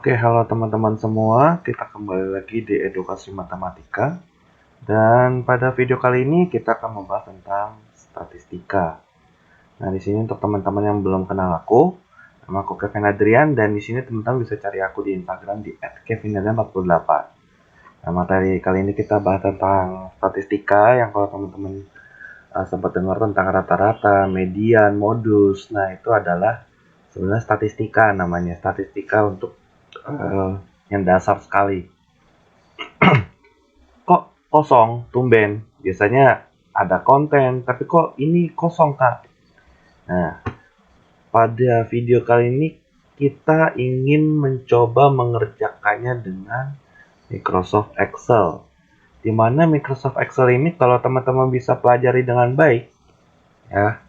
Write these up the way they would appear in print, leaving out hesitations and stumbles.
Oke, halo teman-teman semua. Kita kembali lagi di Edukasi Matematika. Dan pada video kali ini kita akan membahas tentang statistika. Nah, di sini untuk teman-teman yang belum kenal aku, nama aku Kevin Adrian dan di sini teman-teman bisa cari aku di Instagram di @kevinadrian48. Nah, materi kali ini kita bahas tentang statistika yang kalau teman-teman sempat dengar tentang rata-rata, median, modus. Nah, itu adalah sebenarnya statistika namanya. Statistika untuk yang dasar sekali. Kok kosong, tumben. Biasanya ada konten, tapi kok ini kosong, Kak? Nah, pada video kali ini kita ingin mencoba mengerjakannya dengan Microsoft Excel. Di mana Microsoft Excel ini kalau teman-teman bisa pelajari dengan baik, ya,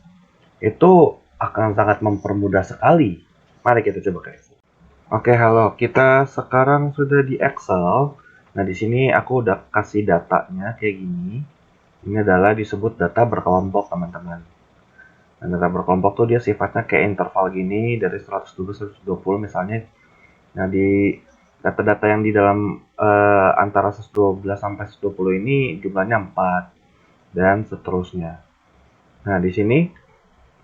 itu akan sangat mempermudah sekali. Mari kita coba ke Excel. Oke, halo. Kita sekarang sudah di Excel. Nah, di sini aku udah kasih datanya kayak gini. Ini adalah disebut data berkelompok, teman-teman. Nah, data berkelompok tuh dia sifatnya kayak interval gini dari 120 120 misalnya. Nah, di data-data yang di dalam antara 112 sampai 120 ini jumlahnya 4 dan seterusnya. Nah, di sini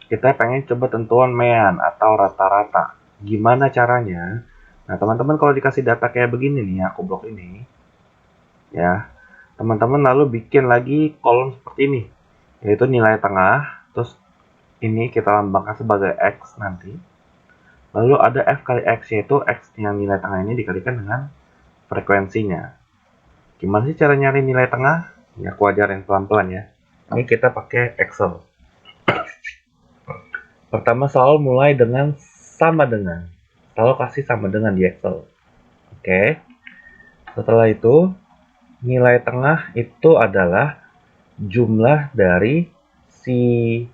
kita pengen coba tentuan mean atau rata-rata. Gimana caranya? Nah, teman-teman kalau dikasih data kayak begini nih, aku blok ini, ya, teman-teman lalu bikin lagi kolom seperti ini, yaitu nilai tengah, terus ini kita lambangkan sebagai X nanti. Lalu ada F kali X, yaitu X yang nilai tengah ini dikalikan dengan frekuensinya. Gimana sih cara nyari nilai tengah? Ya, aku ajarin pelan-pelan ya. Ini kita pakai Excel. Pertama selalu mulai dengan sama dengan. Selalu kasih sama dengan di Excel. Oke. Setelah itu, nilai tengah itu adalah jumlah dari si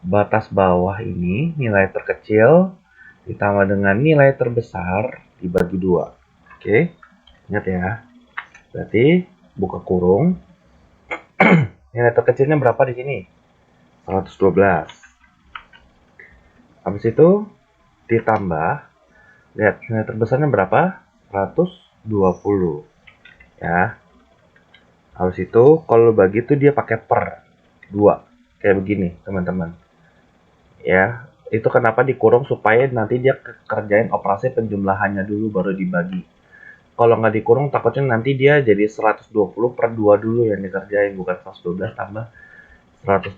batas bawah ini, nilai terkecil, ditambah dengan nilai terbesar dibagi 2. Oke, ingat ya. Berarti buka kurung. Nilai terkecilnya berapa di sini? 112. Habis itu ditambah, lihat nilai terbesarnya berapa? 120. Ya. Habis itu kalau bagi itu dia pakai per 2. Kayak begini, teman-teman. Ya, itu kenapa dikurung supaya nanti dia kerjain operasi penjumlahannya dulu baru dibagi. Kalau nggak dikurung takutnya nanti dia jadi 120 per 2 dulu yang dikerjain, bukan 112 tambah 120.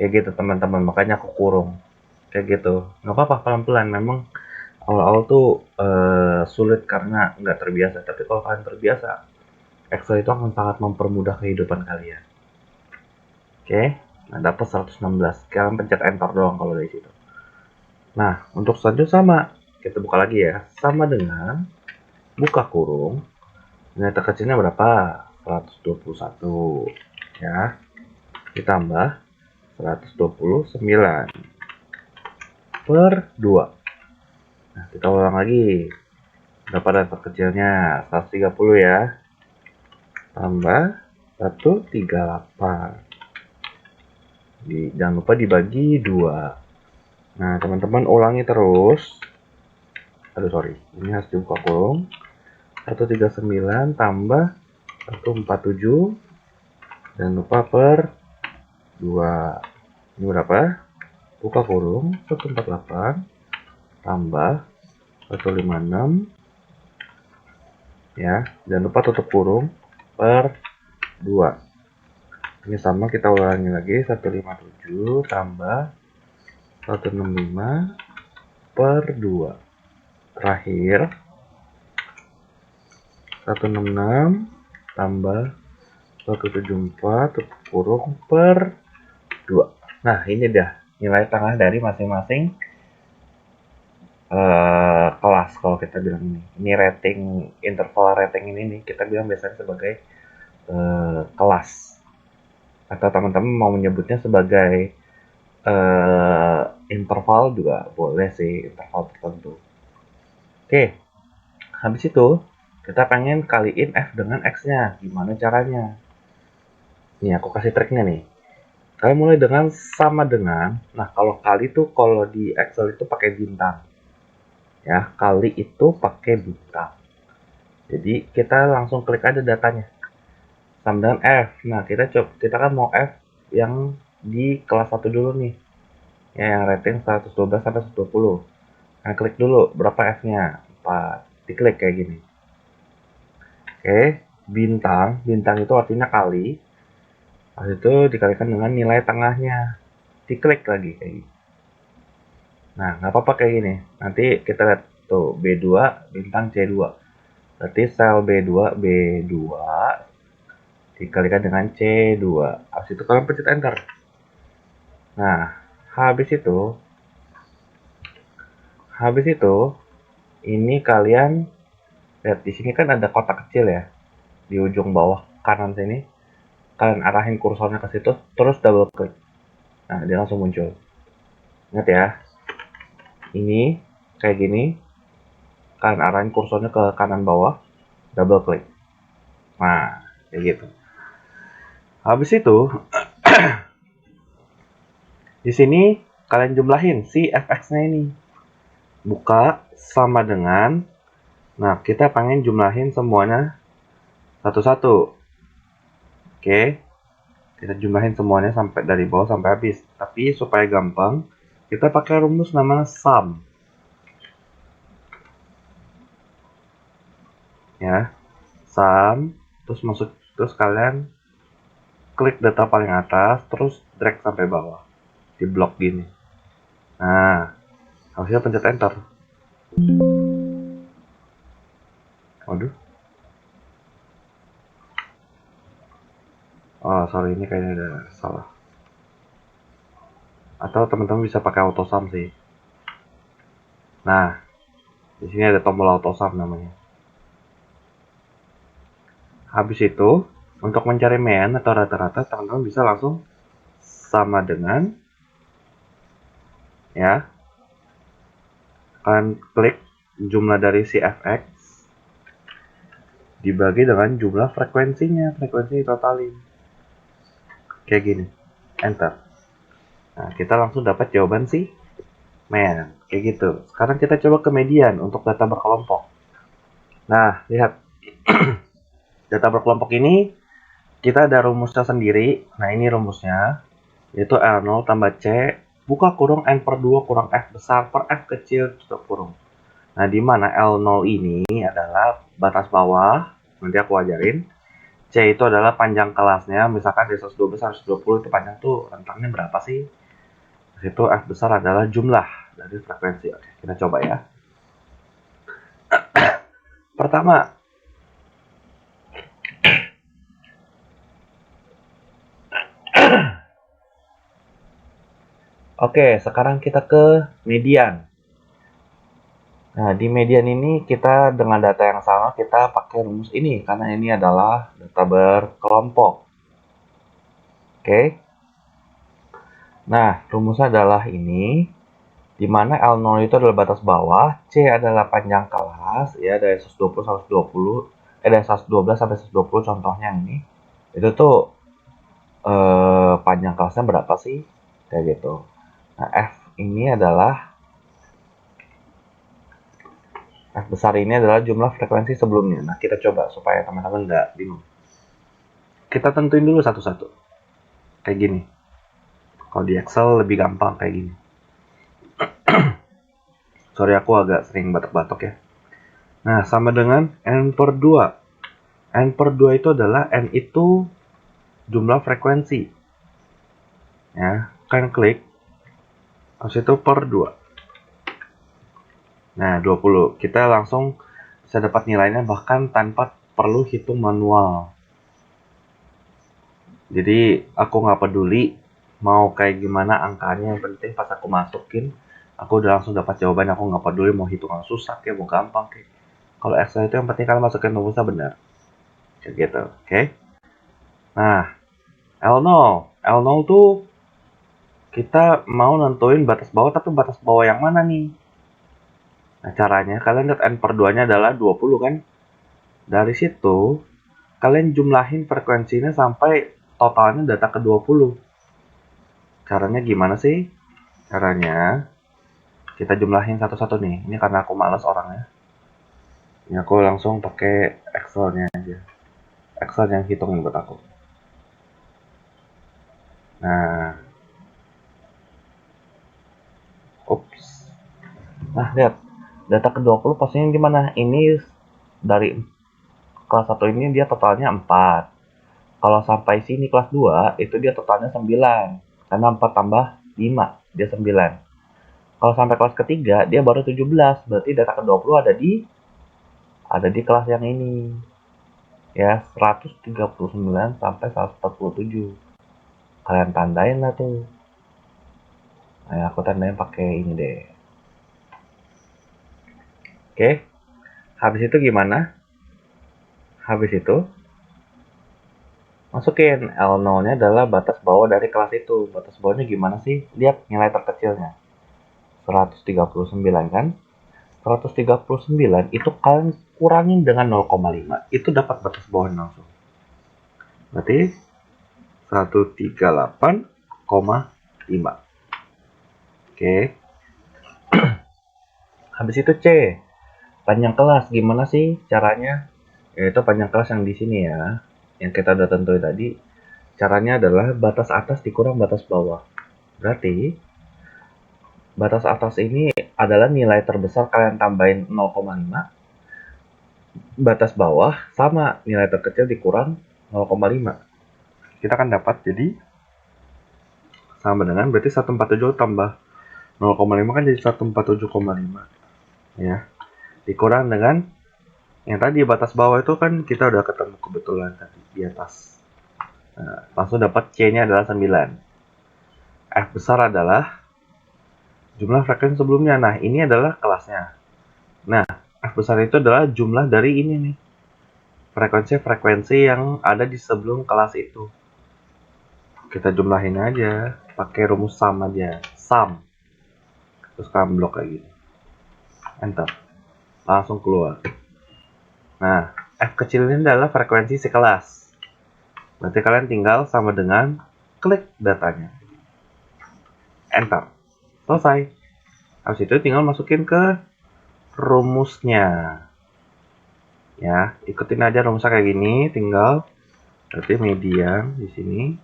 Kayak gitu teman-teman, makanya aku kurung. Kayak gitu. Nggak apa-apa, pelan-pelan. Memang awal-awal tuh sulit karena nggak terbiasa. Tapi kalau kalian terbiasa, Excel itu akan sangat mempermudah kehidupan kalian. Oke, nah dapat 116. Kalian pencet enter doang kalau dari situ. Nah, untuk selanjutnya sama. Kita buka lagi ya. Sama dengan buka kurung. Nilai terkecilnya berapa? 121. Ya. Ditambah 129 per 2. Nah, kita ulang lagi. Berapa nilai terkecilnya? 130 ya. Tambah 138. Jangan lupa dibagi 2. Nah, teman-teman ulangi terus. Aduh, sorry. Ini harus dibuka kurung. 139 tambah 147. Jangan lupa per 2. Ini berapa? Buka kurung. 148 tambah 156. Ya, jangan lupa tutup kurung per 2. Ini sama, kita ulangi lagi. 157 tambah 165 per 2. Terakhir 166 tambah 174 tutup kurung per 2. Nah, ini dah nilai tengah dari masing-masing kelas kalau kita bilang ini. Ini rating, interval rating ini nih kita bilang biasanya sebagai kelas. Atau teman-teman mau menyebutnya sebagai interval juga boleh sih, interval tertentu. Oke, habis itu kita pengen kaliin F dengan X-nya. Gimana caranya? Nih, aku kasih triknya nih. Kalian mulai dengan sama dengan. Nah, kalau kali tuh kalau di Excel itu pakai bintang. Ya, kali itu pakai bintang. Jadi kita langsung klik aja datanya. Sama dengan F. Nah, kita kan mau F yang di kelas 1 dulu nih. Ya, yang rating 112 sampai 120. Nah, klik dulu berapa F-nya? 4. Diklik kayak gini. Oke, bintang. Bintang itu artinya kali. Habis itu dikalikan dengan nilai tengahnya. Diklik lagi kayak gini. Nah, nggak apa-apa kayak gini. Nanti kita lihat tuh B2 bintang C2. Berarti sel B2 dikalikan dengan C2. Habis itu kalian pencet enter. Nah, habis itu ini kalian lihat di sini kan ada kotak kecil ya di ujung bawah kanan sini. Kalian arahin kursornya ke situ, terus double klik. Nah, dia langsung muncul. Ingat ya, ini kayak gini. Kalian arahin kursornya ke kanan bawah, double klik. Nah, kayak gitu. Habis itu, di sini kalian jumlahin si fx-nya ini. Buka sama dengan, nah kita pengen jumlahin semuanya satu-satu. Oke, kita jumlahin semuanya sampai dari bawah sampai habis. Tapi supaya gampang, kita pakai rumus namanya sum. Ya, sum, terus kalian klik data paling atas, terus drag sampai bawah di blok gini. Nah, harusnya pencet enter. Waduh. Oh, sorry, ini kayaknya ada salah. Atau teman-teman bisa pakai autosum sih. Nah, di sini ada tombol autosum namanya. Habis itu, untuk mencari median atau rata-rata, teman-teman bisa langsung sama dengan, ya, kalian klik jumlah dari si fx dibagi dengan jumlah frekuensinya, frekuensi totalin. Kayak gini, enter. Nah, kita langsung dapat jawaban si median, kayak gitu. Sekarang kita coba ke median untuk data berkelompok. Nah, lihat. Data berkelompok ini kita ada rumusnya sendiri. Nah, ini rumusnya, yaitu L0 tambah C, buka kurung N per 2 kurang F besar per F kecil tutup kurung. Nah, di mana L0 ini adalah batas bawah, nanti aku ajarin. C itu adalah panjang kelasnya, misalkan dari 112 sampai 120 itu panjang tuh rentangnya berapa sih? Di situ F besar adalah jumlah dari frekuensi. Oke, kita coba ya. Pertama, oke, sekarang kita ke median. Nah, di median ini kita dengan data yang sama, kita pakai rumus ini, karena ini adalah data berkelompok. Oke. Nah, rumusnya adalah ini, di mana L0 itu adalah batas bawah, C adalah panjang kelas, ya dari 120 sampai 120, dari 112 sampai 120 contohnya ini. Itu tuh panjang kelasnya berapa sih? Kayak gitu. Nah, F ini adalah F besar ini adalah jumlah frekuensi sebelumnya. Nah, kita coba supaya teman-teman nggak bingung. Kita tentuin dulu satu-satu. Kayak gini. Kalau di Excel lebih gampang kayak gini. Sorry, aku agak sering batuk-batuk ya. Nah, sama dengan N per 2. N per 2 itu adalah N itu jumlah frekuensi. Ya, kalian klik. Habis itu per 2. Nah, 20. Kita langsung bisa dapat nilainya bahkan tanpa perlu hitung manual. Jadi, aku nggak peduli mau kayak gimana angkanya. Yang penting pas aku masukin, aku udah langsung dapat jawaban. Aku nggak peduli mau hitungan susah kayak mau gampang kayak. Kalau Excel itu yang penting kalian masukin rumusnya benar. Kayak gitu, oke? Nah, L0 tuh kita mau nentuin batas bawah, tapi batas bawah yang mana nih? Nah, caranya kalian lihat N per 2-nya adalah 20 kan? Dari situ, kalian jumlahin frekuensinya sampai totalnya data ke 20. Caranya gimana sih? Caranya, Kita jumlahin satu-satu nih. Ini karena aku malas orangnya. Ini aku langsung pakai Excel-nya aja. Excel yang hitungin buat aku. Nah, ups. Nah, lihat. Data ke-20 pastinya gimana? Ini dari kelas 1 ini dia totalnya 4. Kalau sampai sini kelas 2, itu dia totalnya 9. Karena 4 tambah 5, dia 9. Kalau sampai kelas ketiga, dia baru 17. Berarti data ke-20 ada di kelas yang ini. Ya, 139 sampai 147. Kalian tandain lah tuh. Nah, aku tandain pakai ini deh. Oke. Habis itu gimana? Habis itu masukin L0-nya adalah batas bawah dari kelas itu. Batas bawahnya gimana sih? Lihat nilai terkecilnya. 139 kan? 139 itu kalian kurangin dengan 0,5. Itu dapat batas bawahnya langsung. Berarti 138,5. Oke. Habis itu C. Panjang kelas gimana sih caranya? Yaitu panjang kelas yang di sini ya. Yang kita udah tentuin tadi. Caranya adalah batas atas dikurang batas bawah. Berarti batas atas ini adalah nilai terbesar, kalian tambahin 0,5. Batas bawah sama nilai terkecil dikurang 0,5. Kita akan dapat jadi sama dengan berarti 147 tambah 0,5 kan jadi 147,5 ya. Dikurang dengan yang tadi batas bawah itu kan kita udah ketemu kebetulan tadi di atas. Nah, langsung dapat C-nya adalah 9. F besar adalah jumlah frekuensi sebelumnya. Nah, ini adalah kelasnya. Nah, F besar itu adalah jumlah dari ini nih. Frekuensi-frekuensi yang ada di sebelum kelas itu. Kita jumlahin aja. Pakai rumus sum aja. Sum. Terus kalian blok kayak gini. Enter. Langsung keluar. Nah, F kecil ini adalah frekuensi sekelas. Berarti kalian tinggal sama dengan klik datanya. Enter. Selesai. Habis itu tinggal masukin ke rumusnya. Ya, ikutin aja rumusnya kayak gini, tinggal berarti median di sini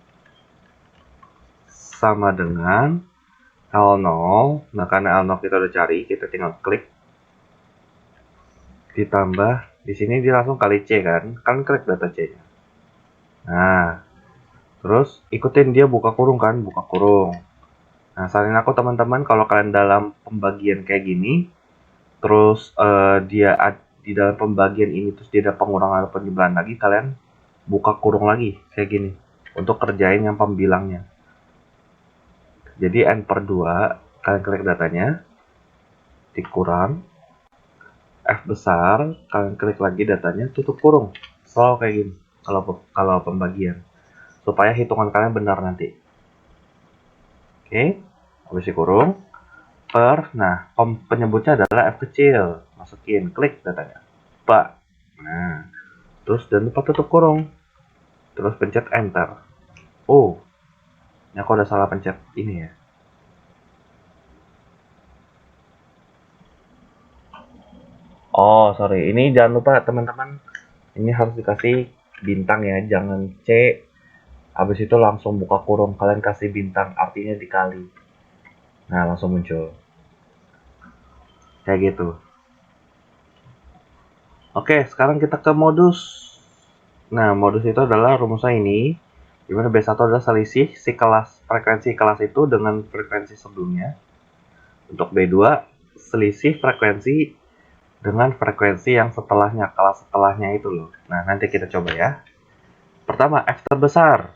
sama dengan L0. Nah, karena L0 kita udah cari, kita tinggal klik. Ditambah di sini dia langsung kali C kan? Kalian klik data C-nya. Nah, terus ikutin dia buka kurung kan? Buka kurung. Nah, saran aku teman-teman kalau kalian dalam pembagian kayak gini, terus dia di dalam pembagian ini terus dia ada pengurangan atau penjumlahan lagi, kalian buka kurung lagi kayak gini untuk kerjain yang pembilangnya. Jadi n per 2, kalian klik datanya, dikurang F besar, kalian klik lagi datanya, tutup kurung. Selalu kayak gini kalau pembagian, supaya hitungan kalian benar nanti. Oke, habis dikurung per, nah penyebutnya adalah F kecil, masukin, klik datanya, Pak. Nah, terus jangan lupa tutup kurung, terus pencet enter. Oh, ini aku udah salah pencet ini ya. Oh, sorry. Ini jangan lupa teman-teman. Ini harus dikasih bintang ya, jangan C. Habis itu langsung buka kurung, kalian kasih bintang, artinya dikali. Nah, langsung muncul. Kayak gitu. Oke, sekarang kita ke modus. Nah, modus itu adalah rumusnya ini. Dimana B1 adalah selisih si kelas, frekuensi kelas itu dengan frekuensi sebelumnya. Untuk B2, selisih frekuensi dengan frekuensi yang setelahnya, kelas setelahnya itu loh. Nah, nanti kita coba ya. Pertama, F terbesar.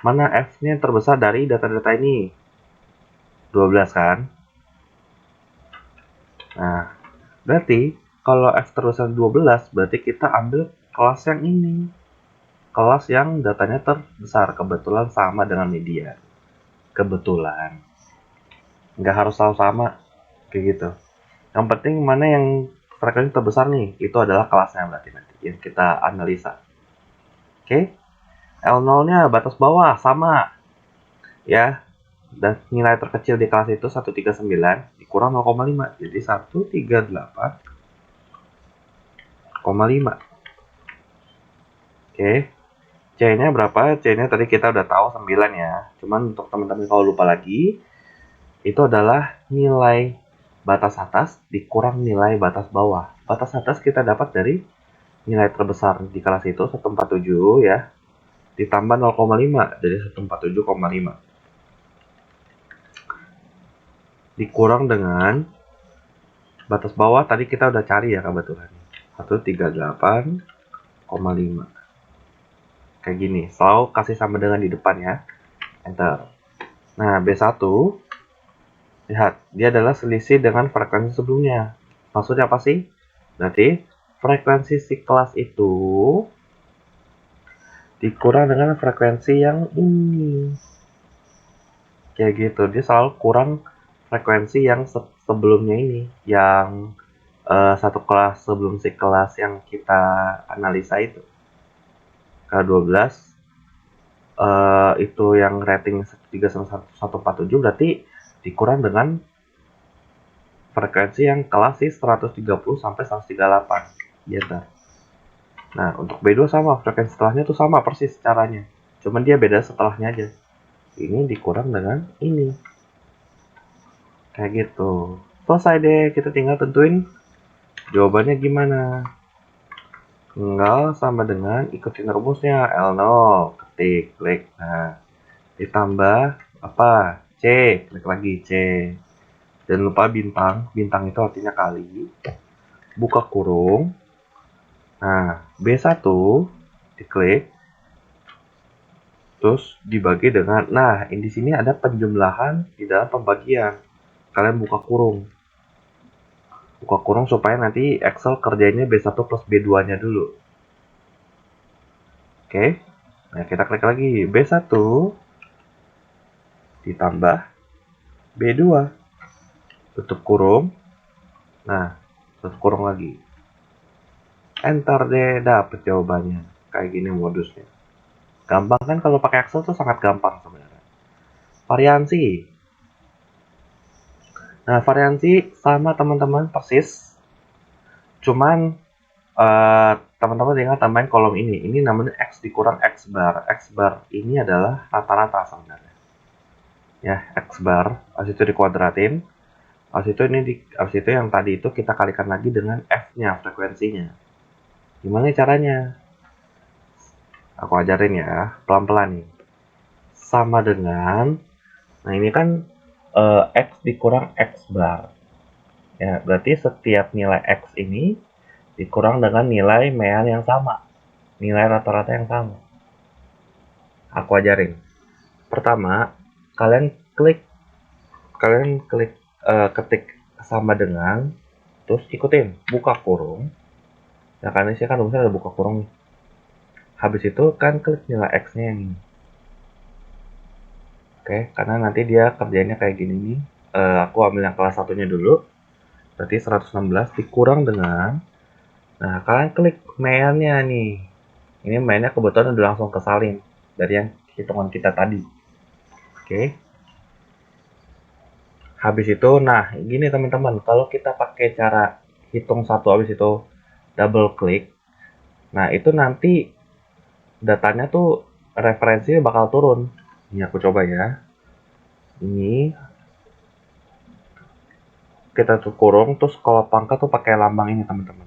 Mana F-nya terbesar dari data-data ini? 12 kan? Nah, berarti kalau F terbesar 12, berarti kita ambil kelas yang ini. Kelas yang datanya terbesar. Kebetulan sama dengan media. Kebetulan. Nggak harus selalu sama. Kayak gitu. Yang penting mana yang frekuensi terbesar nih. Itu adalah kelasnya berarti nanti. Yang kita analisa. Oke. L0-nya batas bawah. Sama. Ya. dan nilai terkecil di kelas itu 139 dikurang 0,5. Jadi 138,5. Oke. C-nya berapa? C-nya tadi kita udah tahu 9 ya. Cuman untuk teman-teman kalau lupa lagi, itu adalah nilai batas atas dikurang nilai batas bawah. Batas atas kita dapat dari nilai terbesar di kelas itu 147 ya. Ditambah 0,5 dari 147,5. Dikurang dengan batas bawah tadi kita udah cari ya kebetulan. 138,5. Kayak gini, selalu kasih sama dengan di depan ya. Enter. Nah, B1 lihat, dia adalah selisih dengan frekuensi sebelumnya. Maksudnya apa sih? Berarti frekuensi si kelas itu dikurang dengan frekuensi yang ini. Kayak gitu, dia selalu kurang frekuensi yang sebelumnya ini, yang satu kelas sebelum si kelas yang kita analisa itu. K12 itu yang rating 147 berarti dikurang dengan frekuensi yang kelas sih 130 sampai 138 gitu. Nah, untuk B2 sama, frekuensi setelahnya tuh sama persis caranya. Cuman dia beda setelahnya aja. Ini dikurang dengan ini. Kayak gitu. Selesai deh, kita tinggal tentuin jawabannya gimana. Tinggal sama dengan ikutin rumusnya L0, ketik, klik. Nah, ditambah apa? C, klik lagi C. Dan lupa bintang, bintang itu artinya kali. Buka kurung. Nah, B1 diklik. Terus dibagi dengan, nah di sini ada penjumlahan di dalam pembagian. Kalian buka kurung. Buka kurung supaya nanti Excel kerjanya B1 plus B2-nya dulu. Oke. Nah, kita klik lagi. B1 ditambah B2. Tutup kurung. Nah, tutup kurung lagi. Enter deh, dapet jawabannya. Kayak gini modusnya. Gampang kan kalau pakai Excel tuh sangat gampang sebenarnya. Variansi. Nah, variansi sama teman-teman persis. Cuman teman-teman tinggal tambahin kolom ini. Ini namanya X dikurang X bar. X bar ini adalah rata-rata sebenarnya. Ya, X bar. Habis itu dikuadratin. Habis itu yang tadi itu kita kalikan lagi dengan F-nya, frekuensinya. Gimana caranya? Aku ajarin ya, pelan-pelan nih. Sama dengan, nah ini kan X dikurang X bar. Ya, berarti setiap nilai X ini dikurang dengan nilai mean yang sama. Nilai rata-rata yang sama. Aku ajarin. Pertama, kalian klik ketik sama dengan, terus ikutin, buka kurung. Nah, karena sih kan rumusnya ada buka kurung nih. Habis itu kan klik nilai X-nya yang ini. Oke, karena nanti dia kerjanya kayak gini nih. Aku ambil yang kelas satunya dulu. Berarti 116 dikurang dengan, nah kalian klik meannya nih. Ini mainnya kebetulan udah langsung kesalin dari yang hitungan kita tadi. Oke. Habis itu, nah gini teman-teman, kalau kita pakai cara hitung satu habis itu double klik, nah itu nanti datanya tuh referensinya bakal turun. Ini aku coba ya. Ini kita tuh kurung, terus kalau pangkat tuh pakai lambang ini teman-teman.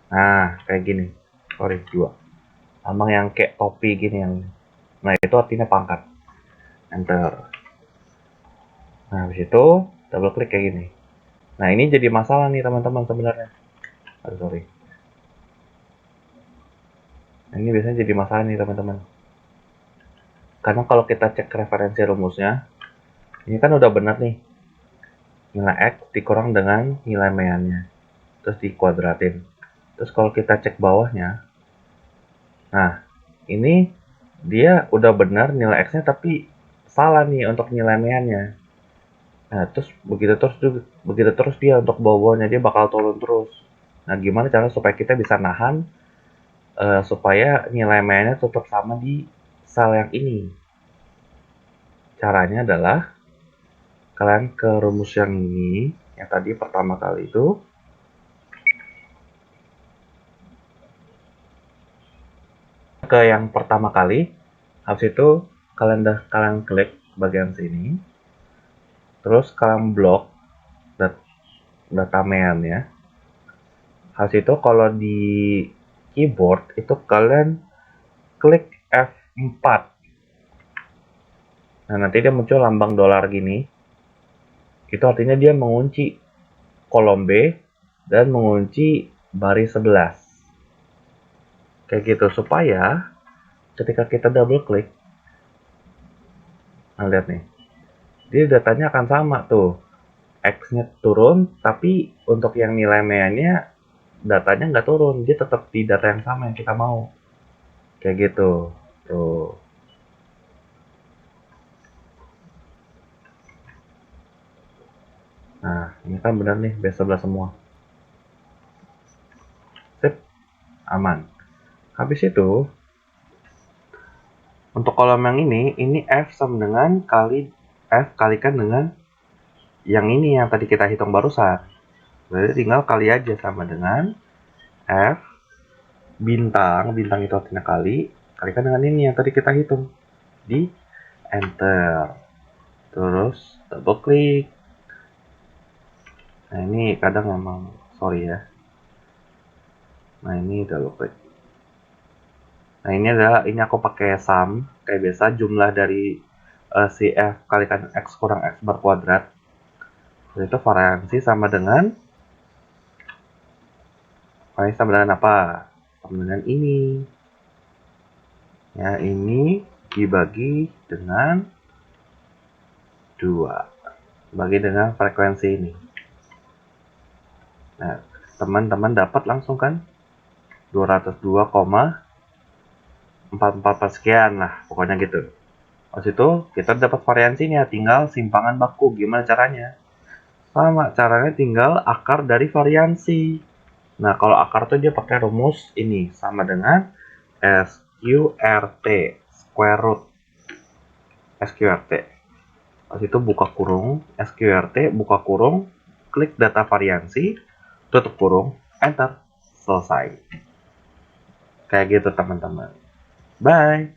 Nah kayak gini, sorry 2. Lambang yang kayak topi gini yang, nah itu artinya pangkat. Enter. Nah habis itu double klik kayak gini. Nah ini jadi masalah nih teman-teman sebenarnya. Aduh sorry. Nah, ini biasanya jadi masalah nih teman-teman. Karena kalau kita cek referensi rumusnya, ini kan udah benar nih. Nilai X dikurang dengan nilai meannya. Terus dikuadratin. Terus kalau kita cek bawahnya, nah ini dia udah benar nilai X-nya tapi salah nih untuk nilai meannya. Nah terus begitu terus dia untuk bawah-bawahnya dia bakal turun terus. Nah gimana cara supaya kita bisa nahan supaya nilai mainnya tetap sama di sel yang ini. Caranya adalah kalian ke rumus yang ini, yang tadi pertama kali itu. Ke yang pertama kali, habis itu kalian klik bagian sini, terus kalian blok data main ya. Habis itu kalau di keyboard itu kalian klik F4. Nah, nanti dia muncul lambang dolar gini. Itu artinya dia mengunci kolom B dan mengunci baris 11. Kayak gitu, supaya ketika kita double klik, nah lihat nih, dia datanya akan sama tuh. X-nya turun, tapi untuk yang nilai ME-nya datanya nggak turun, dia tetap di data yang sama yang kita mau. Kayak gitu. Tuh. Nah, ini kan benar nih, B11 semua. Sip, aman. Habis itu, untuk kolom yang ini F sama dengan F kalikan dengan yang ini yang tadi kita hitung barusan. Jadi tinggal kali aja sama dengan F bintang itu artinya kalikan dengan ini yang tadi kita hitung. Di enter. Terus double klik. Nah, ini kadang emang sorry ya. Nah, ini double klik. Nah, ini aku pakai sum kayak biasa, jumlah dari si F kalikan X kurang X bar kuadrat. Itu variansi sama dengan apa? Sama dengan ini. Ya, ini dibagi dengan 2. Bagi dengan frekuensi ini. Nah, teman-teman dapat langsung kan 202,44 sekian lah, pokoknya gitu. Habis itu kita dapat variansinya, tinggal simpangan baku. Gimana caranya? Sama, caranya tinggal akar dari variansi. Nah, kalau akar tuh dia pakai rumus ini, sama dengan SQRT, square root. SQRT. Habis itu buka kurung, SQRT, buka kurung, klik data variansi, tutup kurung, enter, selesai. Kayak gitu teman-teman. Bye!